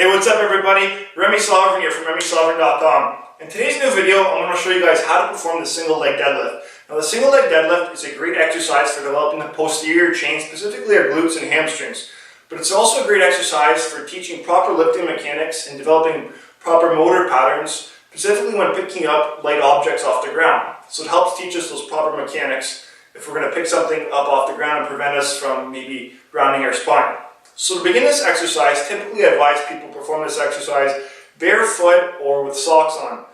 Hey, what's up everybody? Remi Sovran here from RemiSovran.com. In today's new video, I'm going to show you guys how to perform the single leg deadlift. Now the single leg deadlift is a great exercise for developing the posterior chain, specifically our glutes and hamstrings. But it's also a great exercise for teaching proper lifting mechanics and developing proper motor patterns, specifically when picking up light objects off the ground. So it helps teach us those proper mechanics if we're going to pick something up off the ground and prevent us from maybe rounding our spine. So to begin this exercise, typically I advise people perform this exercise barefoot or with socks on.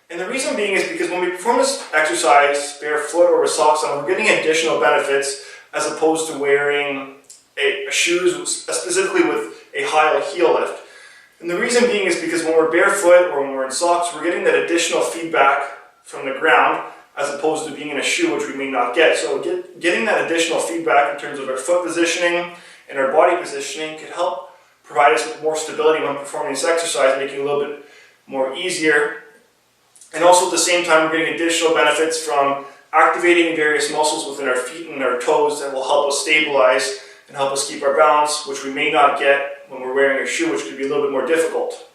And the reason being is because when we perform this exercise barefoot or with socks on, we're getting additional benefits as opposed to wearing shoes, specifically with a high heel lift. And the reason being is because when we're barefoot or when we're in socks, we're getting that additional feedback from the ground as opposed to being in a shoe, which we may not get. So getting that additional feedback in terms of our foot positioning and our body positioning could help provide us with more stability when performing this exercise, making it a little bit more easier. And also at the same time, we're getting additional benefits from activating various muscles within our feet and our toes that will help us stabilize and help us keep our balance, which we may not get when we're wearing a shoe, which could be a little bit more difficult.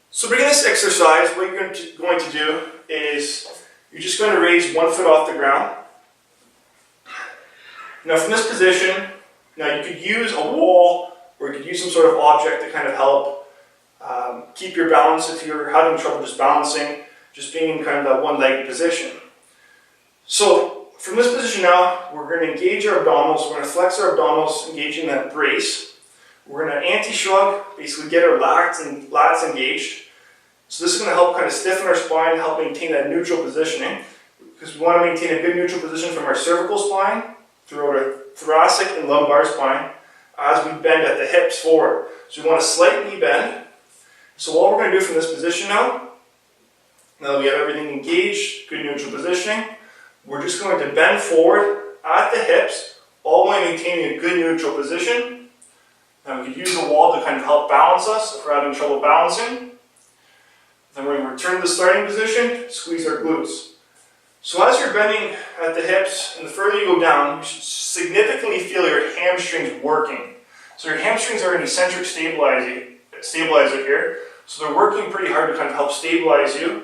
So to begin this exercise, what you're going to do is you're just going to raise one foot off the ground. Now from this position, now you could use a wall or you could use some sort of object to kind of help keep your balance if you're having trouble just balancing, just being in kind of that one-legged position. So from this position now, we're going to engage our abdominals. We're going to flex our abdominals, engaging that brace. We're going to anti-shrug, basically get our lats engaged. So this is going to help kind of stiffen our spine, help maintain that neutral positioning, because we want to maintain a good neutral position from our cervical spine throughout our thoracic and lumbar spine as we bend at the hips forward. So we want a slight knee bend. So what we're going to do from this position now that we have everything engaged, good neutral positioning, we're just going to bend forward at the hips, all the way maintaining a good neutral position. Now we could use the wall to kind of help balance us if we're having trouble balancing. Then we're going to return to the starting position, squeeze our glutes. So as you're bending at the hips, and the further you go down, you should significantly feel your hamstrings working. So your hamstrings are an eccentric stabilizer here. So they're working pretty hard to kind of help stabilize you.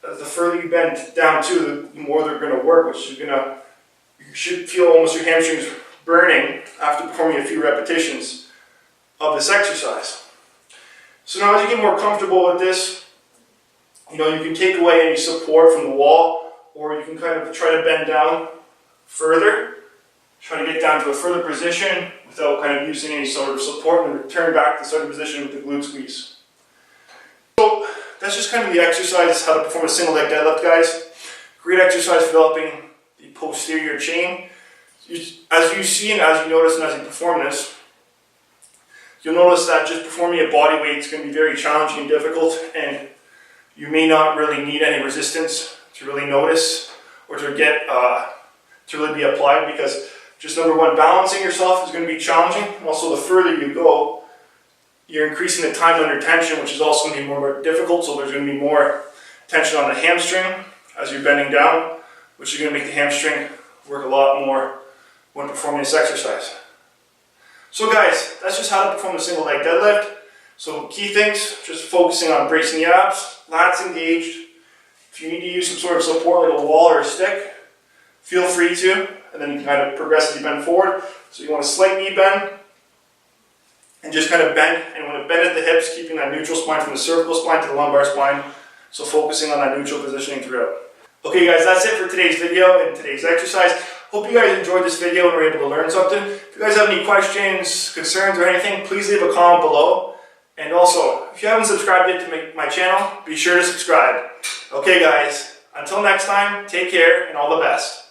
As the further you bend down too, the more they're going to work, which is you should feel almost your hamstrings burning after performing a few repetitions of this exercise. So now as you get more comfortable with this, you can take away any support from the wall, or you can kind of try to bend down further, try to get down to a further position without kind of using any sort of support, and return back to the starting position with the glute squeeze. So that's just kind of the exercise, how to perform a single leg deadlift, guys. Great exercise for developing the posterior chain. As you see and as you notice and as you perform this, you'll notice that just performing a body weight is going to be very challenging and difficult, and you may not really need any resistance to really notice or to get to really be applied, because just number one, balancing yourself is going to be challenging. Also, the further you go, you're increasing the time under tension, which is also going to be more difficult. So there's going to be more tension on the hamstring as you're bending down, which is going to make the hamstring work a lot more when performing this exercise. So guys, that's just how to perform a single leg deadlift. So key things, just focusing on bracing the abs, lats engaged. If you need to use some sort of support like a wall or a stick, feel free to, and then you can kind of progressively bend forward. So you want a slight knee bend, and just kind of bend, and want to bend at the hips, keeping that neutral spine from the cervical spine to the lumbar spine, so focusing on that neutral positioning throughout. Okay guys, that's it for today's video and today's exercise. Hope you guys enjoyed this video and were able to learn something. If you guys have any questions, concerns, or anything, please leave a comment below. And also, if you haven't subscribed yet to my channel, be sure to subscribe. Okay guys, until next time, take care and all the best.